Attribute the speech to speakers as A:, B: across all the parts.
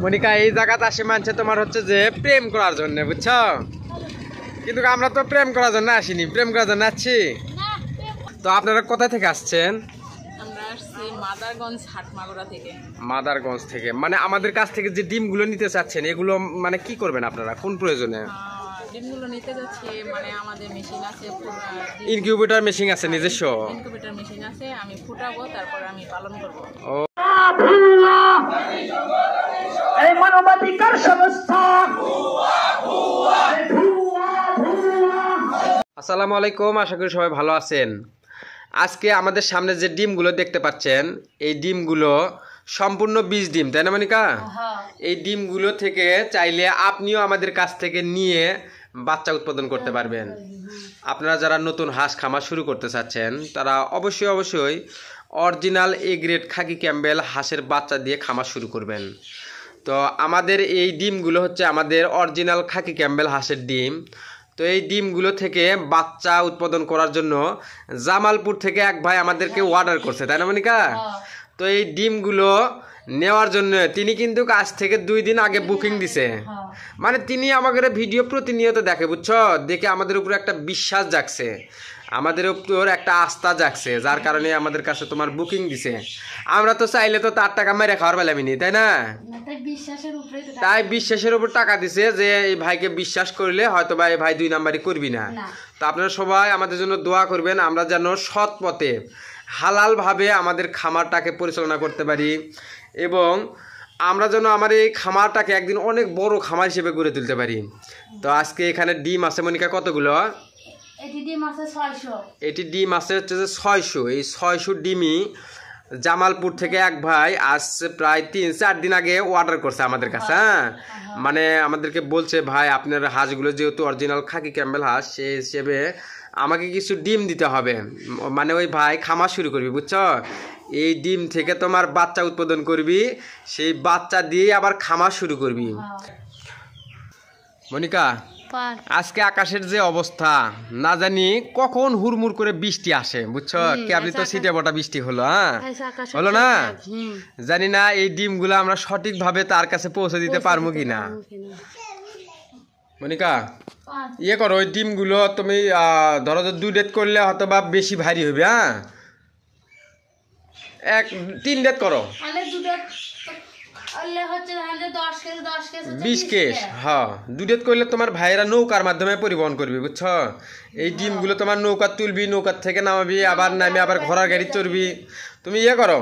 A: মনিকা এই জায়গাতে আসে মানছে তোমার হচ্ছে যে প্রেম করার জন্য, বুঝছো? কিন্তু আমরা তো প্রেম করার জন্য আসিনি, প্রেম করার জন্য আসছি। তো আপনারা কোথা থেকে আসছেন?
B: আমরা আসছি মাদারগঞ্জ হাটমাগুরা থেকে।
A: মাদারগঞ্জ থেকে, মানে আমাদের কাছ থেকে যে ডিমগুলো নিতে চাচ্ছেন এগুলো মানে কি করবেন আপনারা, কোন প্রয়োজনে?
B: ডিমগুলো নিতে যাচ্ছি, মানে আমাদের মেশিন আছে,
A: ইনকিউবেটর মেশিন আছে নিজস্ব?
B: ইনকিউবেটর মেশিন আছে, আমি ফুটাবো, তারপর আমি পালন করব।
A: ও
C: এই মানবাধিকার সংস্থা।
A: আসসালামু আলাইকুম, আশা করি সবাই ভালো আছেন। আজকে আমাদের সামনে যে ডিমগুলো দেখতে পাচ্ছেন এই ডিমগুলো সম্পূর্ণ বীজ ডিম, তাই না মনিকা? এই ডিমগুলো থেকে চাইলে আপনিও আমাদের কাছ থেকে নিয়ে বাচ্চা উৎপাদন করতে পারবেন। আপনারা যারা নতুন হাঁস খামার শুরু করতে চাচ্ছেন তারা অবশ্যই original A grade Khakee Campbell হাঁসের বাচ্চা দিয়ে খামার শুরু করবেন। তো আমাদের এই ডিমগুলো হচ্ছে আমাদের অরিজিনাল খাকি ক্যাম্বেল হাঁসের ডিম। তো এই ডিমগুলো থেকে বাচ্চা উৎপাদন করার জন্য জামালপুর থেকে এক ভাই আমাদেরকে অর্ডার করছে, তাই না মনিকা? তো এই ডিমগুলো নেওয়ার জন্য তিনি কিন্তু আজ থেকে 2 দিন আগে বুকিং দিছে। মানে তিনি আমাদের ভিডিও প্রতিনিয়ত দেখে, বুঝছো? দেখে আমাদের উপর একটা বিশ্বাস জাগছে, আমাদের উপর একটা আস্থা জাগছে, যার কারণে আমাদের কাছে তোমার বুকিং দিছে। আমরা তো চাইলে তো তার টাকা মেরে খাওয়ার বেলামিনি, তাই না? তাই বিশ্বাসের উপর টাকা দিছে যে এই ভাইকে বিশ্বাস করলে হয়তো বা এই ভাই 2 নাম্বারই করবি না। তো আপনারা সবাই আমাদের জন্য দোয়া করবেন, আমরা যেন সৎ পথে হালালভাবে আমাদের খামারটাকে পরিচালনা করতে পারি এবং আমরা যেন আমার এই খামারটাকে একদিন অনেক বড় খামার হিসেবে গড়ে তুলতে পারি। তো আজকে এখানে ডিম আছে মনিকা কতগুলো? এটি ডিম আছে হচ্ছে যে 600। এই 600 ডিমই জামালপুর থেকে এক ভাই আসছে প্রায় 3-4 দিন আগে অর্ডার করছে আমাদের কাছে। হ্যাঁ, মানে আমাদেরকে বলছে ভাই আপনার হাঁসগুলো যেহেতু অরিজিনাল খাকি ক্যাম্বেল হাঁস, সেই হিসেবে আমাকে কিছু ডিম দিতে হবে। মানে ওই ভাই খামার শুরু করবি, বুঝছো? এই ডিম থেকে তোমার বাচ্চা উৎপাদন করবি, সেই বাচ্চা দিয়ে আবার খামার শুরু করবি। মনিকা, আজকে আকাশের যে অবস্থা, না জানি কখন হুড়মুড় করে বৃষ্টি আসে, বুঝছো? কেবলি তো ছিটে বটা বৃষ্টি হলো, হ্যাঁ হলো না? জানি না এই ডিমগুলো আমরা সঠিকভাবে তার কাছে পৌঁছে দিতে পারবো কিনা। মনিকা ইয়ে করো, ওই ডিমগুলো তুমি ধরো 2 ডেট করলে হয়তো বা বেশি ভারী হবে। হ্যাঁ, 3 ডেট করো, 20 কেস। হ্যাঁ, 2 ডেট করলে তোমার ভাইয়েরা নৌকার মাধ্যমে পরিবহন করবি, বুঝছো? এই ডিমগুলো তোমার নৌকা তুলবি, নৌকার থেকে নামাবি, আবার নামে আবার ঘোড়ার গাড়ি চড়বি। তুমি ইয়ে করো,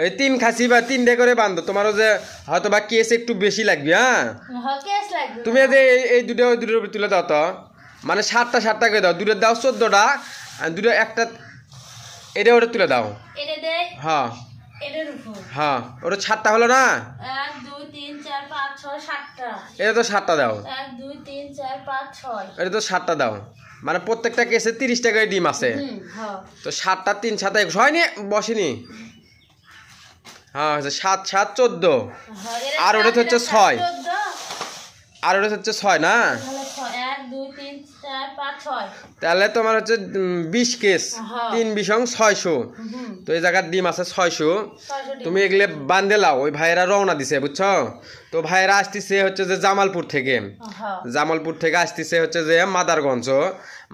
A: এই 3 খাসি বা 3 ডে করে বাঁধো, তোমারও যে হয়তো বা কেস একটু বেশি লাগবে। হ্যাঁ, তুমি এই দুটো ওই দুটোর উপর তুলে দাও তো, মানে 7টা করে দাও, 2 দাও 14টা, আর 2 একটা এটা ওটা তুলে দাও। হ্যাঁ হ্যাঁ, ওটা 7টা হলো না?
B: 1 2 3 4 5 6 7টা।
A: এটা তো 7টা দাও।
B: 1 2 3 4 5 6।
A: এটা তো 7টা দাও, মানে প্রত্যেকটা কেসে 30 টাকায় ডিম আছে। তো 7টা 3 7 21 হয়নি, বসেনি? হ্যাঁ, 7 7 14, আর ওটা হচ্ছে 6, আর ওটা হচ্ছে 6 না?
B: 1 2 3 4 5 6।
A: তাহলে তোমার হচ্ছে 20 কেস, 3 20 600। তো এই জায়গার ডিম আছে 600। তুমি এগুলো বান্ধে লাও, ওই ভাইয়েরা রওনা দিছে, বুঝছো? তো ভাইয়েরা আসতেছে হচ্ছে যে জামালপুর থেকে, জামালপুর থেকে আসতেছে হচ্ছে যে মাদারগঞ্জ।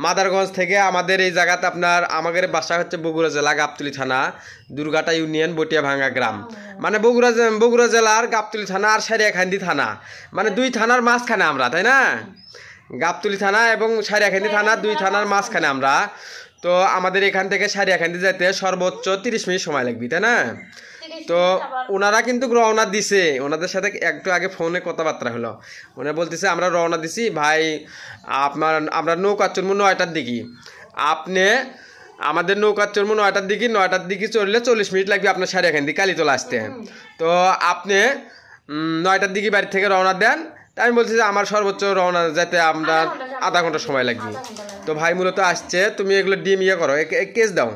A: মাদারগঞ্জ থেকে আমাদের এই জায়গাতে আপনার আমাদের বাসা হচ্ছে বগুড়া জেলা গাবতলী থানা, দুর্গাটা ইউনিয়ন, বটিয়া ভাঙ্গা গ্রাম। মানে বগুড়া জেলার গাবতলী থানা আর সারিয়াখান্দি থানা, মানে 2 থানার মাঝখানে আমরা, তাই না? গাবতলী থানা এবং সারিয়াখান্দি থানা 2 থানার মাঝখানে আমরা। তো আমাদের এখান থেকে সারিয়াখান্দি যেতে সর্বোচ্চ 30 মিনিট সময় লাগবে, তাই না? তো ওনারা কিন্তু রওনা দিছে, ওনাদের সাথে একটু আগে ফোনে কথাবার্তা হলো। ওনারা বলতেছে আমরা রওনা দিছি ভাই, আমরা নৌকা চড়বো 9টার দিকে, আপনি আমাদের নৌকা চড়বো 9টার দিকে চললে 40 মিনিট লাগবে আপনার সারিয়াখান্দি কালীতলা আসতে। তো আপনি 9টার দিকে বাড়ি থেকে রওনা দেন। তাই আমি বলছি যে আমার সর্বোচ্চ রওনা যেতে আমরা আধা ঘন্টা সময় লাগবে। তো ভাই মূলত আসছে, তুমি এগুলো ডিম ইয়ে করো, কেস দাও,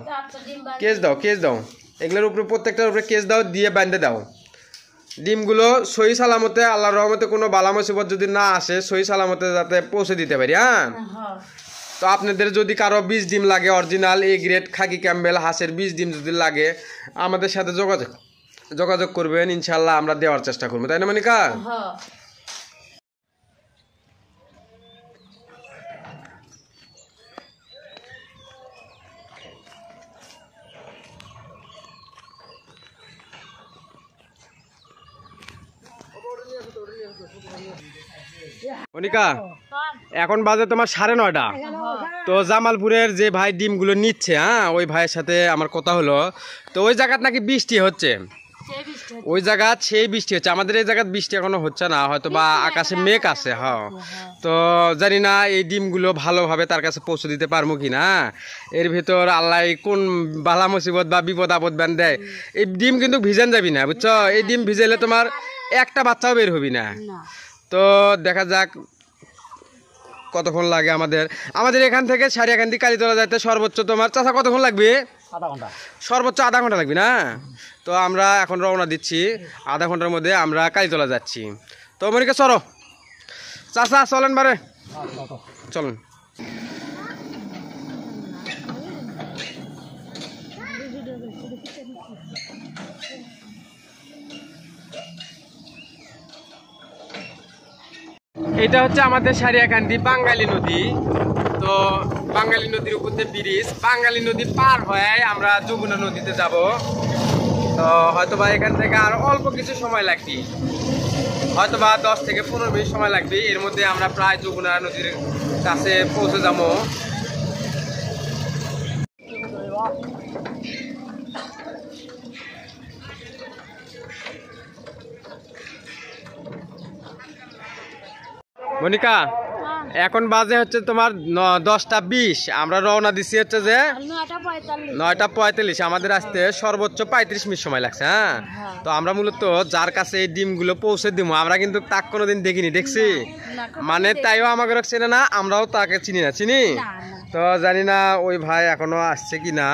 A: কেস দাও, এগুলোর উপরে প্রত্যেকটার উপরে কেস দাও, দিয়ে বাঁধে দাও। ডিমগুলো সহি সালামতে, আল্লাহর রহমতে কোনো বালা মুসিবত যদি না আসে, সহি সালামতে যাতে পৌঁছে দিতে পারি। হ্যাঁ, তো আপনাদের যদি কারো 20 ডিম লাগে, original A grade Khakee Campbell হাঁসের 20 ডিম যদি লাগে, আমাদের সাথে যোগাযোগ করবেন, ইনশাল্লাহ আমরা দেওয়ার চেষ্টা করবো, তাই না মনিকা?
B: হ্যাঁ।
A: মনিকা এখন বাজে তোমার 9:30। তো জামালপুরের যে ভাই ডিমগুলো নিচ্ছে, হ্যাঁ ওই ভাইয়ের সাথে আমার কথা হলো। তো ওই জায়গাত নাকি বৃষ্টি হচ্ছে, ওই জায়গা সেই বৃষ্টি হচ্ছে, আমাদের এই জায়গায় বৃষ্টি এখনো হচ্ছে না, হয়তো বা আকাশে মেঘ আছে। হ্যাঁ, তো জানি না এই ডিমগুলো ভালোভাবে তার কাছে পৌঁছে দিতে পারবো কি না। এর ভিতর আল্লাহ কোন বালা মুসিবত বা বিপদ আপদ বান দেয়। এই ডিম কিন্তু ভিজান যাবি না, বুঝছো? এই ডিম ভিজাইলে তোমার একটা বাচ্চাও বের হবি না। তো দেখা যাক কতক্ষণ লাগে আমাদের এখান থেকে সারিয়াকান্দি কালীতলা যাইতে সর্বোচ্চ তোমার চাচা কতক্ষণ লাগবে?
C: আধা ঘন্টা।
A: সর্বোচ্চ আধা ঘন্টা লাগবে না? তো আমরা এখন রওনা দিচ্ছি, আধা ঘন্টার মধ্যে আমরা কালীতলা যাচ্ছি। তো মনিকা চলো চাচা, চলেন বারে, চলেন। এটা হচ্ছে আমাদের সারিয়াকান্দি বাঙালি নদী। তো বাঙালি নদীর উপর দিয়ে ব্রিজ, বাঙালি নদী পার হয়ে আমরা যমুনা নদীতে যাব। তো হয়তোবা এখান থেকে আর অল্প কিছু সময় লাগবে, হয়তোবা 10 থেকে 15 মিনিট সময় লাগবে। এর মধ্যে আমরা প্রায় যমুনা নদীর কাছে পৌঁছে যাবো। মনিকা এখন বাজে হচ্ছে তোমার 10:20, আমরা রওনা দিচ্ছি হচ্ছে যে 9:45। আমাদের আসতে সর্বোচ্চ 35 মিনিট সময় লাগছে। হ্যাঁ, তো আমরা মূলত যার কাছে এই ডিমগুলো পৌঁছে দিব, আমরা কিন্তু তাকে কোনোদিন দেখিনি, দেখছি মানে তাইও আমাকে চেনে না, আমরাও তাকে চিনি না, চিনি তো জানি না ওই ভাই এখনো আসছে কি না।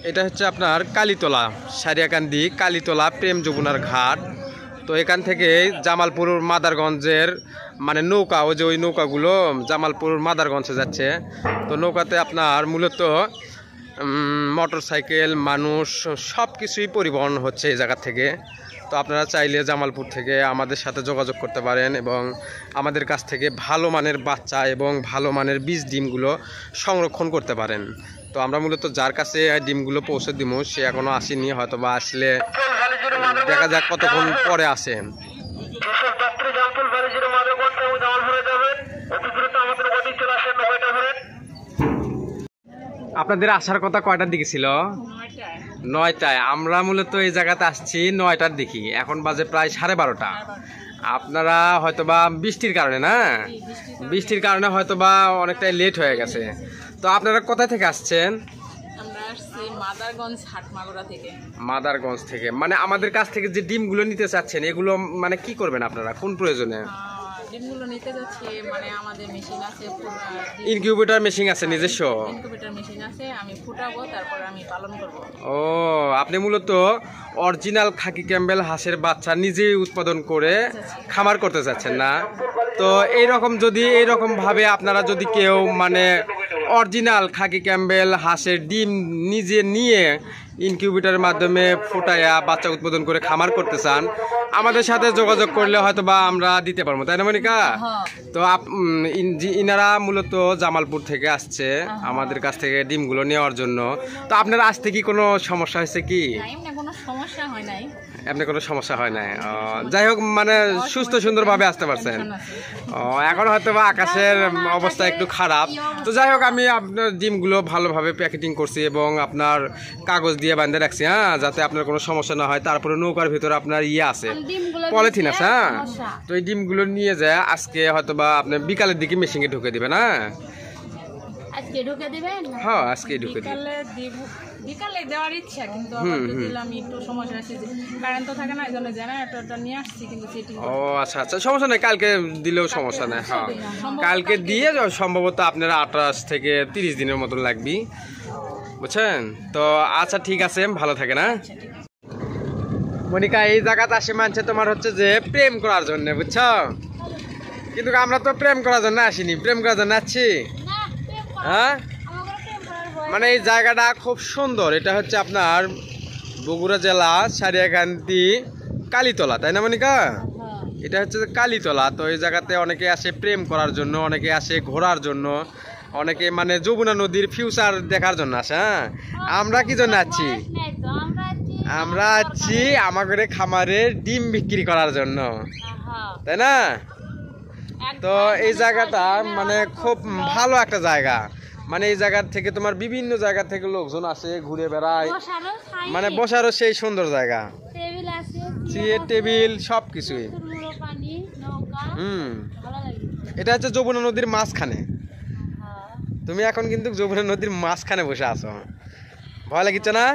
A: এটা হচ্ছে আপনার কালীতলা, সারিয়াকান্দি কালীতলা প্রেম যমুনার ঘাট। তো এখান থেকে জামালপুর মাদারগঞ্জের মানে নৌকা, ওই যে ওই নৌকাগুলো জামালপুর মাদারগঞ্জে যাচ্ছে। তো নৌকাতে আপনার মূলত মোটর সাইকেল, মানুষ সব কিছুই পরিবহন হচ্ছে এই জায়গা থেকে। তো আপনারা চাইলে জামালপুর থেকে আমাদের সাথে যোগাযোগ করতে পারেন এবং আমাদের কাছ থেকে ভালো মানের বাচ্চা এবং ভালো মানের বীজ ডিমগুলো সংরক্ষণ করতে পারেন। তো আমরা মূলত যার কাছে ডিমগুলো পৌঁছে দিব সে এখনো আসেনি, হয়তো বা আসলে দেখা যাক কতক্ষণ পরে আসেন। আপনাদের আসার কথা কয়টার দিকে ছিল? 9টায়। আমরা মূলত এই জায়গাতে আসছি 9টার দিকে, এখন বাজে প্রায় 12:30। আপনারা হয়তোবা বৃষ্টির কারণে না, বৃষ্টির কারণে হয়তোবা অনেকটাই লেট হয়ে গেছে। তো আপনারা কোথা থেকে আসছেন? মাদারগঞ্জ থেকে। মানে আমাদের কাছ থেকে যে ডিমগুলো নিতে চাচ্ছেন এগুলো মানে কি করবেন আপনারা, কোন প্রয়োজনে?
B: ডিমগুলো নিতে যাচ্ছি, মানে আমাদের মেশিন আছে,
A: ইনকিউবেটর মেশিন আছে নিজস্ব?
B: ইনকিউবেটর মেশিন আছে, আমি ফুটাবো তারপর আমি পালন করব।
A: ও, আপনি মূলত অরিজিনাল খাকি ক্যাম্বেল হাঁসের বাচ্চা নিজেই উৎপাদন করে খামার করতে চাচ্ছেন না? তো এইরকম ভাবে আপনারা যদি কেউ মানে অরিজিনাল খাকি ক্যাম্বেল হাঁসের ডিম নিজে নিয়ে ইনকিউবেটরের মাধ্যমে ফুটায়া বাচ্চা উৎপাদন করে খামার করতে চান, আমাদের সাথে যোগাযোগ করলে হয়তো বা আমরা দিতে পারবো, তাই না মনিকা? তো ইনারা মূলত জামালপুর থেকে আসছে আমাদের কাছ থেকে ডিমগুলো নেওয়ার জন্য। তো আপনারা আসতে কি কোনো সমস্যা হয়েছে কি?
B: কোনো সমস্যা হয় নাই।
A: আপনি কোনো সমস্যা হয় নাই? যাই হোক, মানে সুস্থ সুন্দরভাবে আসতে পারছেন। এখন হয়তো বা আকাশের অবস্থা একটু খারাপ। তো যাই হোক, আমি আপনার ডিমগুলো ভালোভাবে প্যাকেটিং করছি এবং আপনার কাগজ দিয়ে বাঁধে রাখছি, হ্যাঁ, যাতে আপনার কোনো সমস্যা না হয়। তারপরে নৌকার ভিতরে আপনার আছে পলিথিন আছে, হ্যাঁ। তো এই ডিমগুলো নিয়ে যায় আজকে হয়তো বা আপনি বিকালের দিকে মেশিনে ঢুকে দিবেন। হ্যাঁ,
B: আজকে ঢুকে দিবেন?
A: হ্যাঁ, আজকে ঢুকে দিবেন।
B: বিকালে দেওয়ার ইচ্ছা, কিন্তু আবার দিলাম একটু সমস্যা আছে, কারেন্ট তো থাকে না, এইজন্য জেনারেটরটা নিয়ে আসছি, কিন্তু সেটি
A: ও আচ্ছা আচ্ছা, সমস্যা নাই, কালকে দিলেও সমস্যা নাই। হ্যাঁ, কালকে দিয়ে সম্ভবত আপনার 28 থেকে 30 দিনের মতন লাগবে, বুঝছেন? তো আচ্ছা ঠিক আছে, ভালো থাকে না মনিকা। এই জায়গাতে আসে মানছে তোমার হচ্ছে যে প্রেম করার জন্য, বুঝছো? কিন্তু আমরা তো প্রেম করার জন্য আসিনি, প্রেম করার জন্য আসছি। হ্যাঁ, মানে এই জায়গাটা খুব সুন্দর। এটা হচ্ছে আপনার বগুড়া জেলা সারিয়াকান্দি কালীতলা, তাই না মনিকা? এটা হচ্ছে কালীতলা। তো এই জায়গাতে অনেকে আসে প্রেম করার জন্য, অনেকে আসে ঘোরার জন্য, অনেকে মানে যমুনা নদীর ফিউচার দেখার জন্য আসে। হ্যাঁ, আমরা কি জন্য আছি? আমরা আছি আমাদের খামারে ডিম বিক্রি করার জন্য, তাই না? তো এই জায়গাটা মানে খুব ভালো একটা জায়গা। মানে এই জায়গা থেকে তোমার বিভিন্ন জায়গা থেকে লোকজন আসে, ঘুরে বেড়ায়, মানে বসারও সেই সুন্দর জায়গা, চেয়ার টেবিল সবকিছুই। এটা হচ্ছে যমুনা নদীর মাঝখানে। তুমি এখন কিন্তু যমুনা নদীর মাঝখানে বসে আছো, ভয় লাগিচ্ছে না?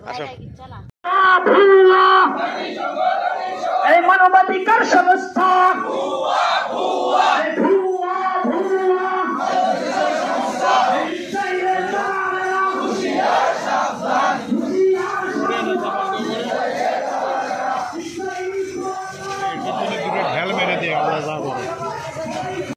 A: আসো।
C: এই মানবাধিকার সংস্থা